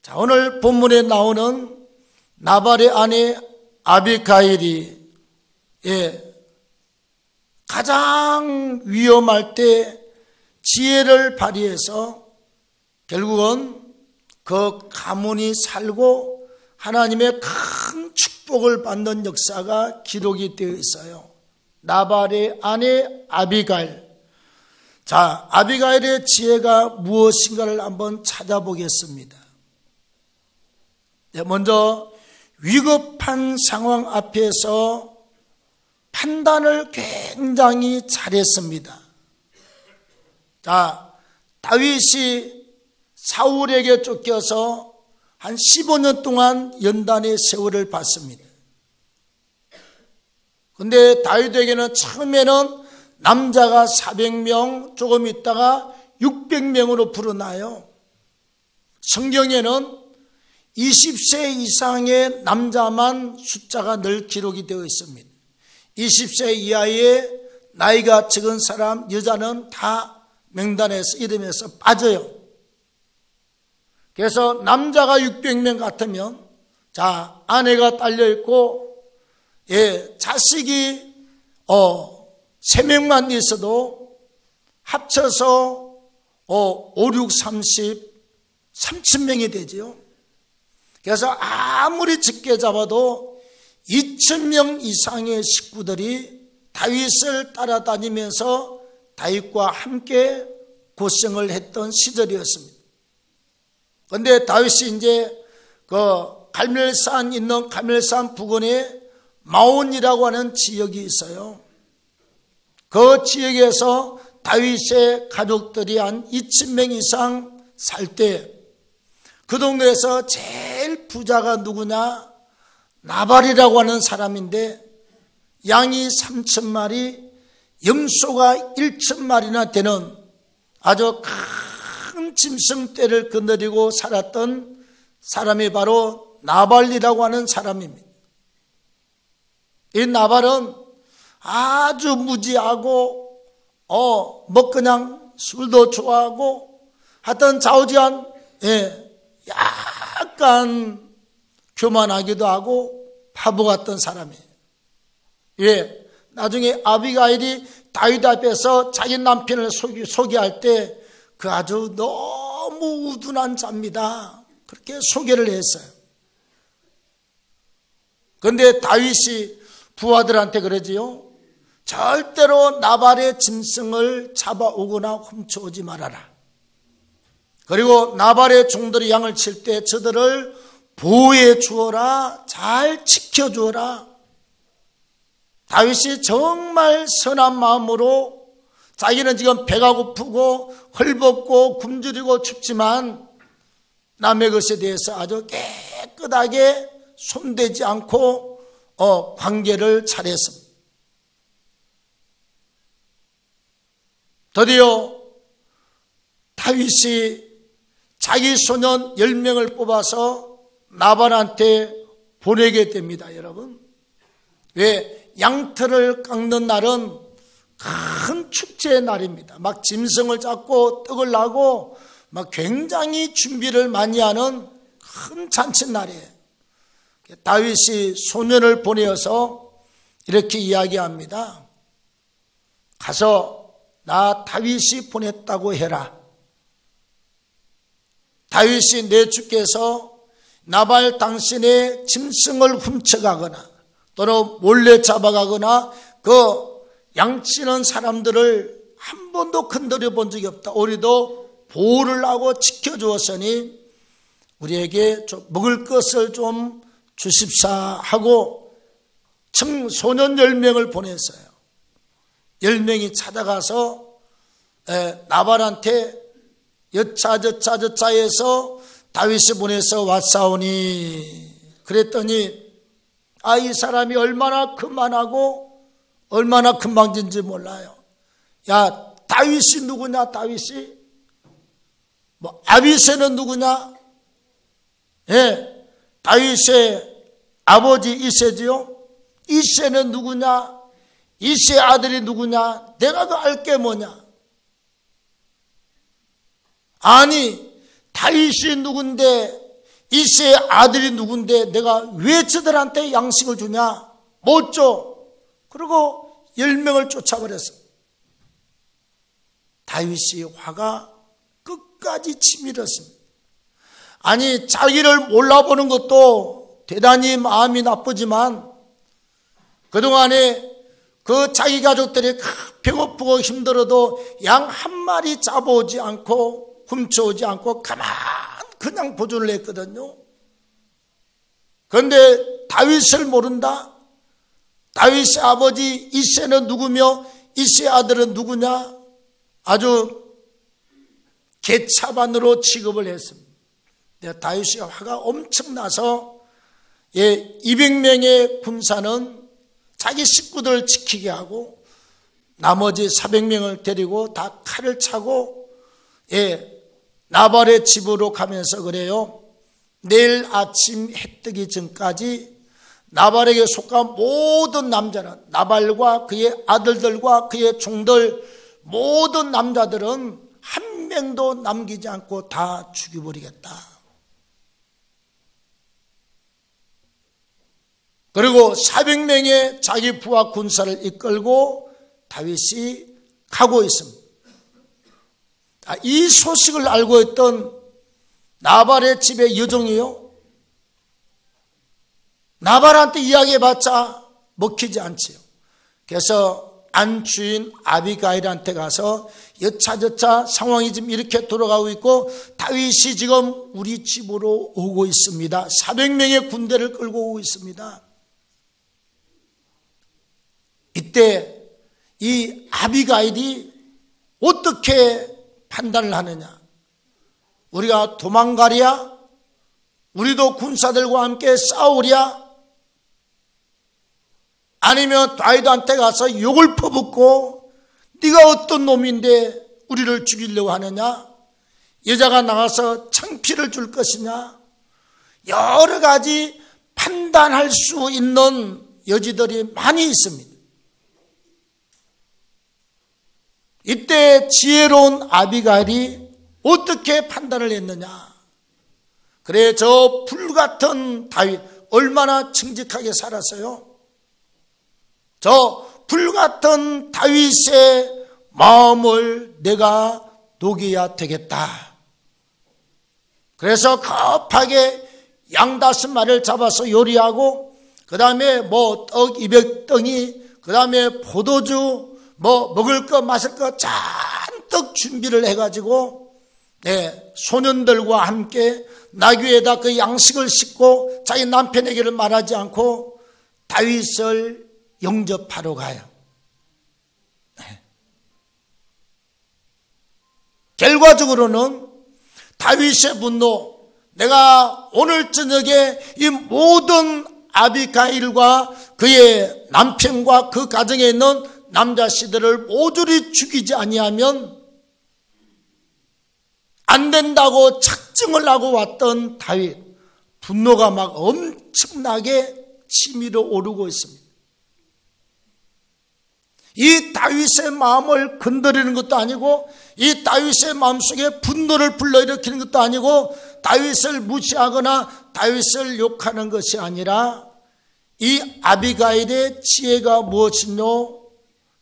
자, 오늘 본문에 나오는 나발의 아내 아비가일이 가장 위험할 때 지혜를 발휘해서 결국은 그 가문이 살고 하나님의 큰 축복을 받는 역사가 기록이 되어 있어요. 나발의 아내 아비가일. 자, 아비가일의 지혜가 무엇인가를 한번 찾아보겠습니다. 먼저 위급한 상황 앞에서 판단을 굉장히 잘했습니다. 자, 다윗이 사울에게 쫓겨서 한 15년 동안 연단의 세월을 받습니다. 그런데 다윗에게는 처음에는 남자가 400명, 조금 있다가 600명으로 불어나요. 성경에는 20세 이상의 남자만 숫자가 늘 기록이 되어 있습니다. 20세 이하의 나이가 적은 사람, 여자는 다 명단에서, 이름에서 빠져요. 그래서 남자가 600명 같으면, 자, 아내가 딸려있고, 자식이 3명만 있어도 합쳐서 5, 6, 30, 3,000명이 되죠. 그래서 아무리 적게 잡아도 2,000명 이상의 식구들이 다윗을 따라다니면서 다윗과 함께 고생을 했던 시절이었습니다. 그런데 다윗이 이제 그 갈멜산 있는 갈멜산 부근에 마온이라고 하는 지역이 있어요. 그 지역에서 다윗의 가족들이 한 2,000명 이상 살 때 그 동네에서 제일 부자가 누구냐? 나발이라고 하는 사람인데 양이 3,000마리, 염소가 1,000마리나 되는 아주 큰 짐승떼를 거느리고 살았던 사람이 바로 나발이라고 하는 사람입니다. 이 나발은 아주 무지하고 그냥 술도 좋아하고 하여튼 좌우지간 약간 교만하기도 하고 바보 같던 사람이에요. 나중에 아비가일이 다윗 앞에서 자기 남편을 소개할 때 그 아주 너무 우둔한 자입니다. 그렇게 소개를 했어요. 그런데 다윗이 부하들한테 그러지요. 절대로 나발의 짐승을 잡아오거나 훔쳐오지 말아라. 그리고 나발의 종들이 양을 칠 때 저들을 보호해 주어라. 잘 지켜주어라. 다윗이 정말 선한 마음으로 자기는 지금 배가 고프고 헐벗고 굶주리고 춥지만 남의 것에 대해서 아주 깨끗하게 손대지 않고 관계를 잘했습니다. 드디어 다윗이 자기 소년 10명을 뽑아서 나발한테 보내게 됩니다. 여러분, 왜? 양털을 깎는 날은 큰 축제의 날입니다. 막 짐승을 잡고 떡을 나고 막 굉장히 준비를 많이 하는 큰 잔칫날이에요. 다윗이 소년을 보내어서 이렇게 이야기합니다. 가서 나 다윗이 보냈다고 해라. 다윗이 내 주께서 나발 당신의 짐승을 훔쳐가거나 또는 몰래 잡아가거나 그 양치는 사람들을 한 번도 건드려 본 적이 없다. 우리도 보호를 하고 지켜주었으니 우리에게 좀 먹을 것을 좀 주십사 하고 소년 10명을 보냈어요. 10명이 찾아가서 나발한테 여차저차해서 다윗이 보내서 왔사오니, 그랬더니 이 사람이 얼마나 그만하고 얼마나 금방진지 몰라요. 야, 다윗이 누구냐? 다윗이 아비새는 누구냐? 다윗의 아버지 이새지요. 이새는 누구냐? 이새 아들이 누구냐? 내가 그 알게 뭐냐? 아니, 다윗이 누군데 이새의 아들이 누군데 내가 왜 저들한테 양식을 주냐? 못 줘. 그리고 10명을 쫓아버렸어. 다윗이 화가 끝까지 치밀었습니다. 아니, 자기를 몰라보는 것도 대단히 마음이 나쁘지만 그동안에 그 자기 가족들이 배고프고 힘들어도 양 한 마리 잡아오지 않고 훔쳐오지 않고 그냥 보존을 했거든요. 그런데 다윗을 모른다? 다윗의 아버지 이새는 누구며 이새의 아들은 누구냐? 아주 개차반으로 취급을 했습니다. 다윗의 화가 엄청나서 200명의 군사는 자기 식구들을 지키게 하고 나머지 400명을 데리고 다 칼을 차고 나발의 집으로 가면서 그래요. 내일 아침 해 뜨기 전까지 나발에게 속한 모든 남자는, 나발과 그의 아들들과 그의 종들 모든 남자들은 한 명도 남기지 않고 다 죽여버리겠다. 그리고 400명의 자기 부하 군사를 이끌고 다윗이 가고 있습니다. 이 소식을 알고 있던 나발의 집의 여종이요, 나발한테 이야기해봤자 먹히지 않지요. 그래서 안주인 아비가일한테 가서 여차저차 상황이 지금 이렇게 돌아가고 있고 다윗이 지금 우리 집으로 오고 있습니다. 400명의 군대를 끌고 오고 있습니다. 이때 이 아비가일이 어떻게 판단을 하느냐? 우리가 도망가랴? 우리도 군사들과 함께 싸우랴? 아니면 다윗한테 가서 욕을 퍼붓고 네가 어떤 놈인데 우리를 죽이려고 하느냐? 여자가 나가서 창피를 줄 것이냐? 여러 가지 판단할 수 있는 여지들이 많이 있습니다. 이때 지혜로운 아비가일이 어떻게 판단을 했느냐? 그래, 저 불같은 다윗 얼마나 정직하게 살았어요? 저 불같은 다윗의 마음을 내가 녹여야 되겠다. 그래서 급하게 양 5마리를 잡아서 요리하고 그 다음에 떡 200덩이, 그 다음에 포도주, 먹을 거 마실 거 잔뜩 준비를 해가지고 소년들과 함께 나귀에다 그 양식을 싣고 자기 남편에게를 말하지 않고 다윗을 영접하러 가요. 결과적으로는 다윗의 분노, 내가 오늘 저녁에 이 모든 아비가일과 그의 남편과 그 가정에 있는 남자씨들을 모조리 죽이지 아니하면 안 된다고 작정을 하고 왔던 다윗, 분노가 막 엄청나게 치밀어 오르고 있습니다. 이 다윗의 마음을 건드리는 것도 아니고 이 다윗의 마음속에 분노를 불러일으키는 것도 아니고 다윗을 무시하거나 다윗을 욕하는 것이 아니라 이 아비가일의 지혜가 무엇이뇨?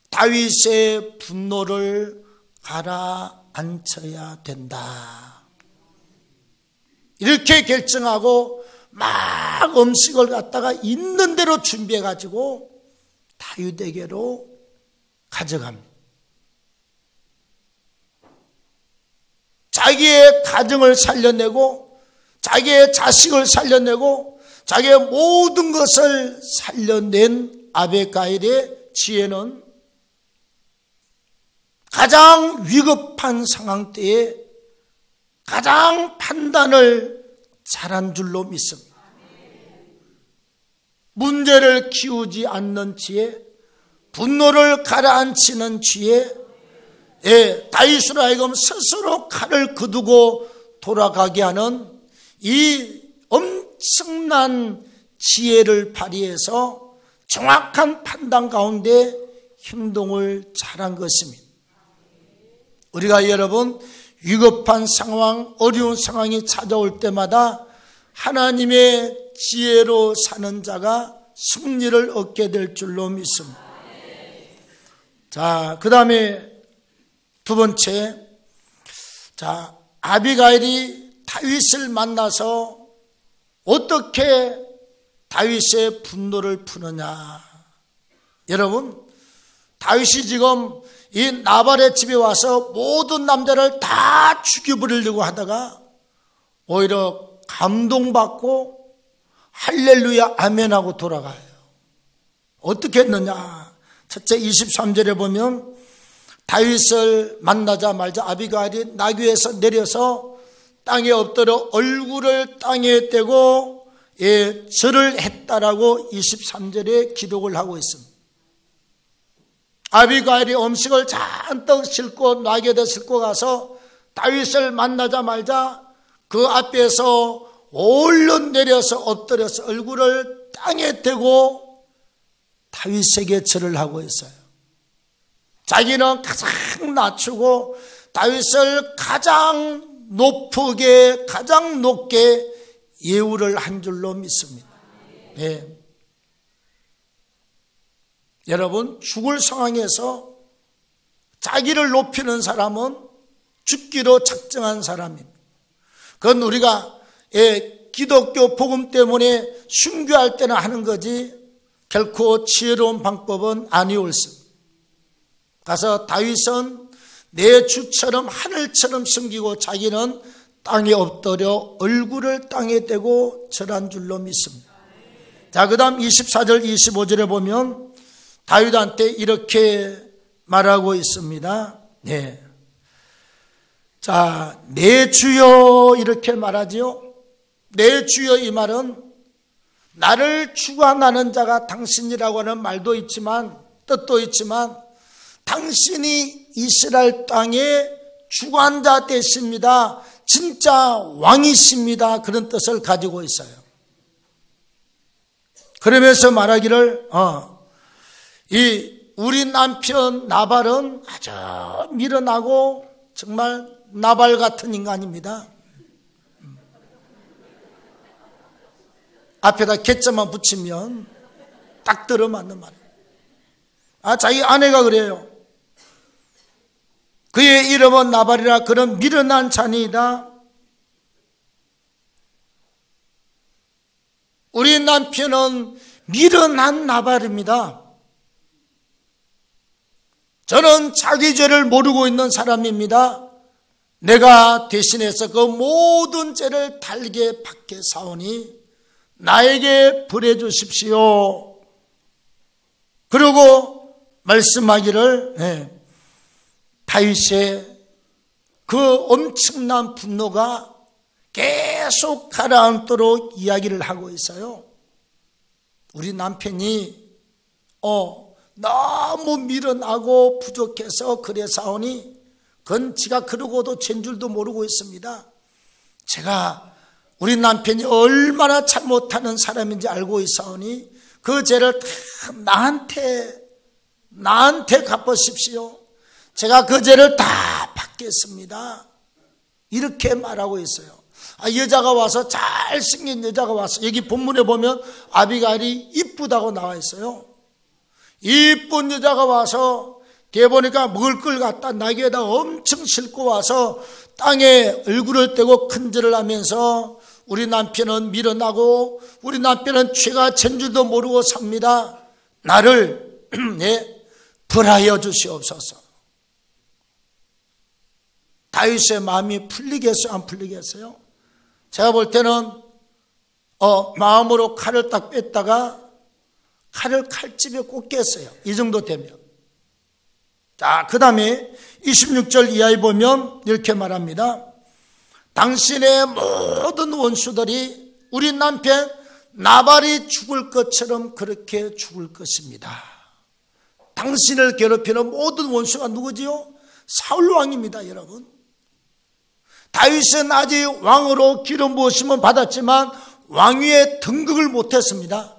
다윗의 분노를 가라앉혀야 된다. 이렇게 결정하고 막 음식을 갖다가 있는 대로 준비해가지고 다윗에게로 가져갑니다. 자기의 가정을 살려내고 자기의 자식을 살려내고 자기의 모든 것을 살려낸 아비가일의 지혜는 가장 위급한 상황 때에 가장 판단을 잘한 줄로 믿습니다. 문제를 키우지 않는 지혜, 분노를 가라앉히는 지혜, 다윗으로 하여금 스스로 칼을 거두고 돌아가게 하는 이 엄청난 지혜를 발휘해서 정확한 판단 가운데 행동을 잘한 것입니다. 우리가 여러분 위급한 상황, 어려운 상황이 찾아올 때마다 하나님의 지혜로 사는 자가 승리를 얻게 될 줄로 믿습니다. 자, 그 다음에 두 번째, 자, 아비가일이 다윗을 만나서 어떻게 다윗의 분노를 푸느냐. 여러분, 다윗이 지금 이 나발의 집에 와서 모든 남자를 다 죽여버리려고 하다가 오히려 감동받고 할렐루야 아멘하고 돌아가요. 어떻게 했느냐. 첫째 23절에 보면 다윗을 만나자마자 아비가일이 나귀에서 내려서 땅에 엎드려 얼굴을 땅에 떼고 절을 했다라고 23절에 기록을 하고 있습니다. 아비가일이 음식을 잔뜩 싣고 나귀에다 싣고 가서 다윗을 만나자마자 그 앞에서 얼른 내려서 엎드려서 얼굴을 땅에 대고 다윗에게 절을 하고 있어요. 자기는 가장 낮추고 다윗을 가장 높게 예우를 한 줄로 믿습니다. 네. 여러분, 죽을 상황에서 자기를 높이는 사람은 죽기로 작정한 사람입니다. 그건 우리가 기독교 복음 때문에 순교할 때나 하는 거지 결코 지혜로운 방법은 아니올습니다. 가서 다윗은 내 주처럼 하늘처럼 섬기고 자기는 땅에 엎드려 얼굴을 땅에 대고 절한 줄로 믿습니다. 자, 그 다음 24절 25절에 보면 다윗한테 이렇게 말하고 있습니다. 네. 자, 내 주여 이렇게 말하지요. 내 주여 이 말은 나를 주관하는 자가 당신이라고 하는 말도 있지만 뜻도 있지만 당신이 이스라엘 땅의 주관자 되십니다. 진짜 왕이십니다. 그런 뜻을 가지고 있어요. 그러면서 말하기를 우리 남편 나발은 아주 미련하고 정말 나발 같은 인간입니다. 앞에다 개자만 붙이면 딱 들어맞는 말이에요. 자기 아내가 그래요. 그의 이름은 나발이라 그런 미련한 자니이다. 우리 남편은 미련한 나발입니다. 저는 자기 죄를 모르고 있는 사람입니다. 내가 대신해서 그 모든 죄를 달게 받게 사오니 나에게 벌해 주십시오. 그리고 말씀하기를 다윗의 그 엄청난 분노가 계속 가라앉도록 이야기를 하고 있어요. 우리 남편이 너무 미련하고 부족해서 그래 사오니 그건 지가 그러고도 죄인 줄도 모르고 있습니다. 제가 우리 남편이 얼마나 잘못하는 사람인지 알고 있사오니 그 죄를 다 나한테 갚으십시오. 제가 그 죄를 다 받겠습니다. 이렇게 말하고 있어요. 여자가 와서 잘생긴 여자가 와서 여기 본문에 보면 아비가일이 이쁘다고 나와 있어요. 이쁜 여자가 와서 뒤에 보니까 먹을 걸 갖다 나귀에다 엄청 싣고 와서 땅에 얼굴을 떼고 큰절을 하면서 우리 남편은 미련하고 우리 남편은 죄가 진 줄도 모르고 삽니다. 나를 벌하여 주시옵소서. 다윗의 마음이 풀리겠어요? 안 풀리겠어요? 제가 볼 때는 마음으로 칼을 딱 뺐다가 칼을 칼집에 꽂겠어요. 이 정도 되면. 자, 그 다음에 26절 이하에 보면 이렇게 말합니다. 당신의 모든 원수들이 우리 남편 나발이 죽을 것처럼 그렇게 죽을 것입니다. 당신을 괴롭히는 모든 원수가 누구지요? 사울 왕입니다, 여러분. 다윗은 아직 왕으로 기름 부으심은 받았지만 왕위에 등극을 못했습니다.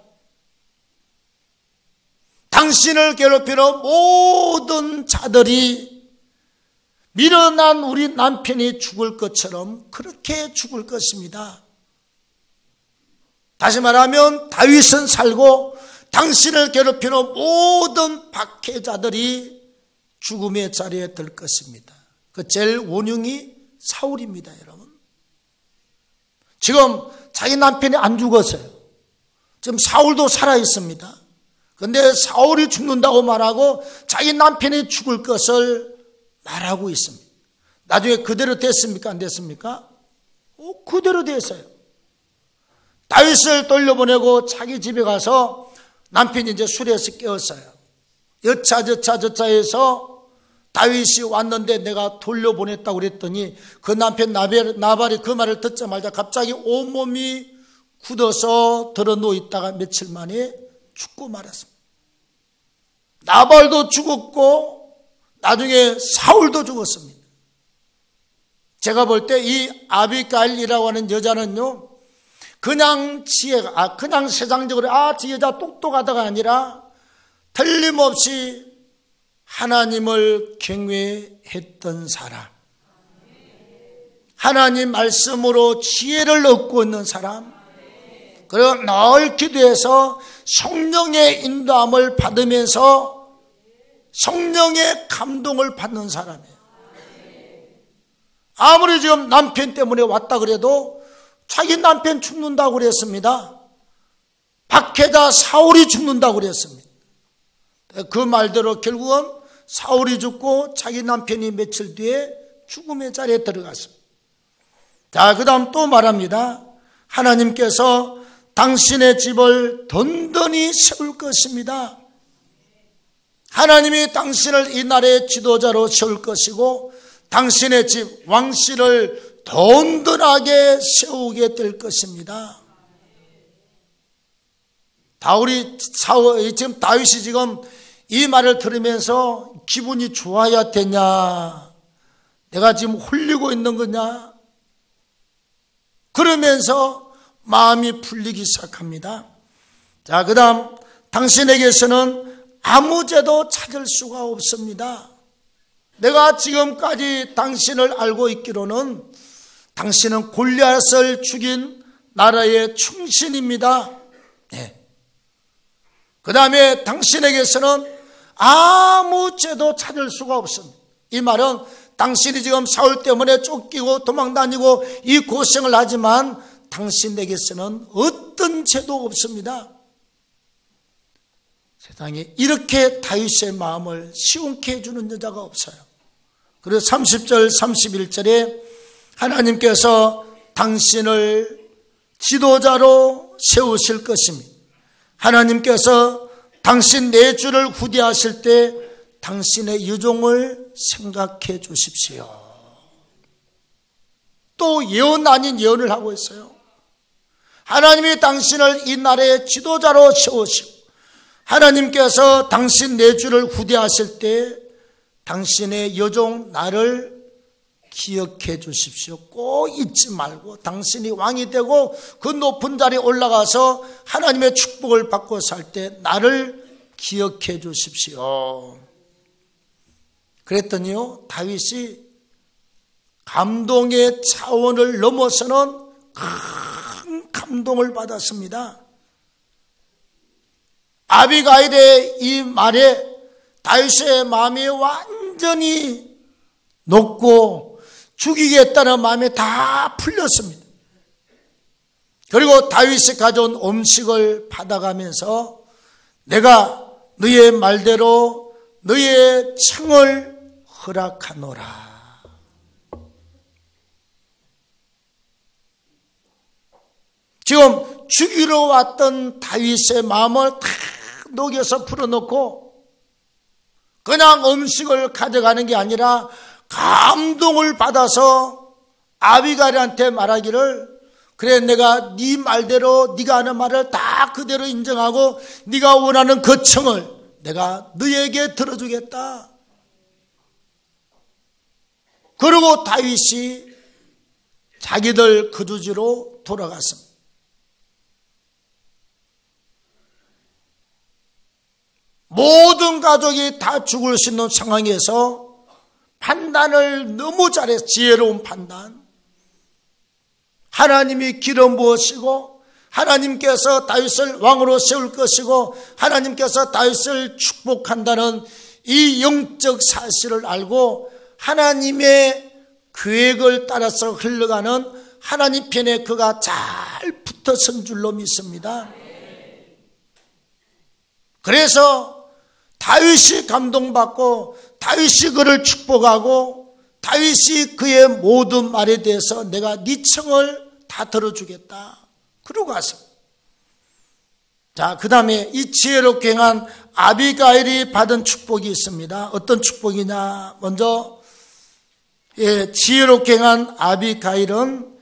당신을 괴롭히는 모든 자들이 미련한 우리 남편이 죽을 것처럼 그렇게 죽을 것입니다. 다시 말하면 다윗은 살고 당신을 괴롭히는 모든 박해자들이 죽음의 자리에 들 것입니다. 그 제일 원흉이 사울입니다, 여러분. 지금 자기 남편이 안 죽었어요. 지금 사울도 살아있습니다. 그런데 사울이 죽는다고 말하고 자기 남편이 죽을 것을 말하고 있습니다. 나중에 그대로 됐습니까? 안 됐습니까? 그대로 됐어요. 다윗을 돌려보내고 자기 집에 가서 남편이 이제 술에서 깨었어요. 여차해서 다윗이 왔는데 내가 돌려보냈다고 그랬더니 그 남편 나발이 그 말을 듣자마자 갑자기 온몸이 굳어서 드러누워 있다가 며칠 만에 죽고 말았습니다. 나발도 죽었고 나중에 사울도 죽었습니다. 제가 볼 때 이 아비가일이라고 하는 여자는요, 그냥 그냥 세상적으로 저 여자 똑똑하다가 아니라 틀림없이 하나님을 경외했던 사람, 하나님 말씀으로 지혜를 얻고 있는 사람, 그리고 늘 기도해서 성령의 인도함을 받으면서 성령의 감동을 받는 사람이에요. 아무리 지금 남편 때문에 왔다 그래도 자기 남편 죽는다고 그랬습니다. 박해자 사울이 죽는다고 그랬습니다. 그 말대로 결국은 사울이 죽고 자기 남편이 며칠 뒤에 죽음의 자리에 들어갔습니다. 자, 그 다음 또 말합니다. 하나님께서 당신의 집을 든든히 세울 것입니다. 하나님이 당신을 이 나라의 지도자로 세울 것이고 당신의 집 왕실을 든든하게 세우게 될 것입니다. 지금 다윗이 지금 이 말을 들으면서 기분이 좋아야 되냐, 내가 지금 홀리고 있는 거냐, 그러면서 마음이 풀리기 시작합니다. 자, 그 다음 당신에게서는 아무 죄도 찾을 수가 없습니다. 내가 지금까지 당신을 알고 있기로는 당신은 골리앗을 죽인 나라의 충신입니다. 네. 그 다음에 당신에게서는 아무 죄도 찾을 수가 없습니다. 이 말은 당신이 지금 사울 때문에 쫓기고 도망다니고 이 고생을 하지만 당신에게서는 어떤 죄도 없습니다. 세상에 이렇게 다윗의 마음을 시원케 해주는 여자가 없어요. 그리고 30절 31절에 하나님께서 당신을 지도자로 세우실 것입니다. 하나님께서 당신 내 주를 후대하실 때 당신의 유종을 생각해 주십시오. 또 예언 아닌 예언을 하고 있어요. 하나님이 당신을 이 나라의 지도자로 세우시고 하나님께서 당신 내 주를 후대하실 때 당신의 여종 나를 기억해 주십시오. 꼭 잊지 말고 당신이 왕이 되고 그 높은 자리에 올라가서 하나님의 축복을 받고 살 때 나를 기억해 주십시오. 그랬더니요, 다윗이 감동의 차원을 넘어서는 큰 감동을 받았습니다. 아비가일의 이 말에 다윗의 마음이 완전히 녹고 죽이겠다는 마음이 다 풀렸습니다. 그리고 다윗이 가져온 음식을 받아가면서 내가 너의 말대로 너의 청을 허락하노라. 지금 죽이러 왔던 다윗의 마음을 다 녹여서 풀어놓고 그냥 음식을 가져가는 게 아니라 감동을 받아서 아비가일한테 말하기를, 그래 내가 네 말대로 네가 하는 말을 다 그대로 인정하고 네가 원하는 그 청을 내가 너에게 들어주겠다. 그리고 다윗이 자기들 거주지로 돌아갔습니다. 모든 가족이 다 죽을 수 있는 상황에서 판단을 너무 잘해서 지혜로운 판단, 하나님이 기름 부으시고 하나님께서 다윗을 왕으로 세울 것이고 하나님께서 다윗을 축복한다는 이 영적 사실을 알고 하나님의 계획을 따라서 흘러가는 하나님 편에 그가 잘 붙어선 줄로 믿습니다. 그래서 다윗이 감동받고 다윗이 그를 축복하고 다윗이 그의 모든 말에 대해서 내가 네 청을 다 들어주겠다. 그러고 가서 자, 그 다음에 이 지혜롭게 행한 아비가일이 받은 축복이 있습니다. 어떤 축복이냐? 먼저 지혜롭게 행한 아비가일은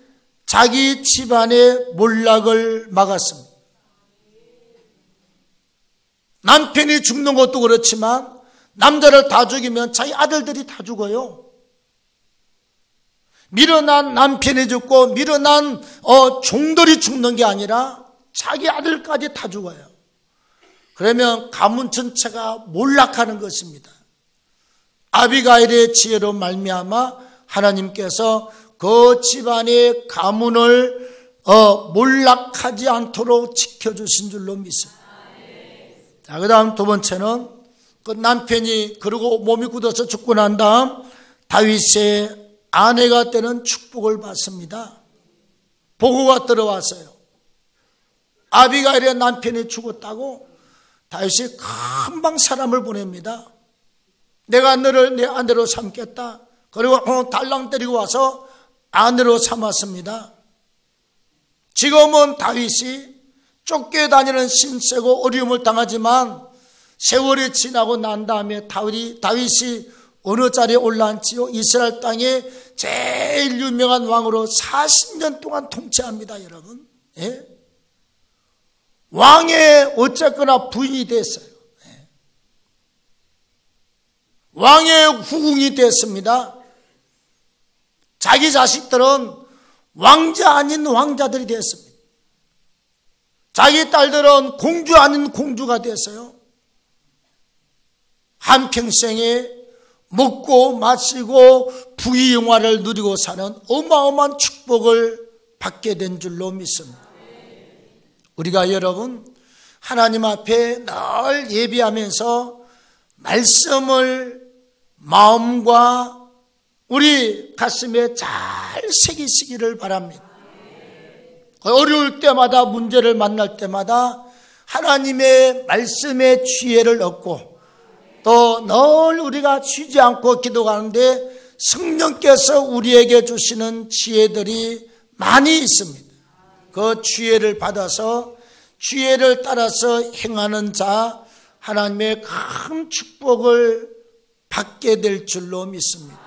자기 집안의 몰락을 막았습니다. 남편이 죽는 것도 그렇지만 남자를 다 죽이면 자기 아들들이 다 죽어요. 밀어난 남편이 죽고 밀어난 종들이 죽는 게 아니라 자기 아들까지 다 죽어요. 그러면 가문 전체가 몰락하는 것입니다. 아비가일의 지혜로 말미암아 하나님께서 그 집안의 가문을 몰락하지 않도록 지켜주신 줄로 믿습니다. 자, 그 다음 두 번째는 그 남편이 그러고 몸이 굳어서 죽고 난 다음 다윗의 아내가 되는 축복을 받습니다. 보고가 들어왔어요. 아비가일의 남편이 죽었다고 다윗이 금방 사람을 보냅니다. 내가 너를 내 아내로 삼겠다. 그리고 달랑 데리고 와서 아내로 삼았습니다. 지금은 다윗이 쫓겨다니는 신세고 어려움을 당하지만 세월이 지나고 난 다음에 다윗이 어느 자리에 올라앉지요? 이스라엘 땅에 제일 유명한 왕으로 40년 동안 통치합니다, 여러분. 예? 왕의 어쨌거나 부인이 됐어요. 예. 왕의 후궁이 됐습니다. 자기 자식들은 왕자 아닌 왕자들이 됐습니다. 자기 딸들은 공주 아닌 공주가 됐어요. 한평생에 먹고 마시고 부귀영화를 누리고 사는 어마어마한 축복을 받게 된 줄로 믿습니다. 우리가 여러분 하나님 앞에 늘 예비하면서 말씀을 마음과 우리 가슴에 잘 새기시기를 바랍니다. 어려울 때마다 문제를 만날 때마다 하나님의 말씀의 지혜를 얻고 또 늘 우리가 쉬지 않고 기도하는데 성령께서 우리에게 주시는 지혜들이 많이 있습니다. 그 지혜를 받아서 지혜를 따라서 행하는 자 하나님의 큰 축복을 받게 될 줄로 믿습니다.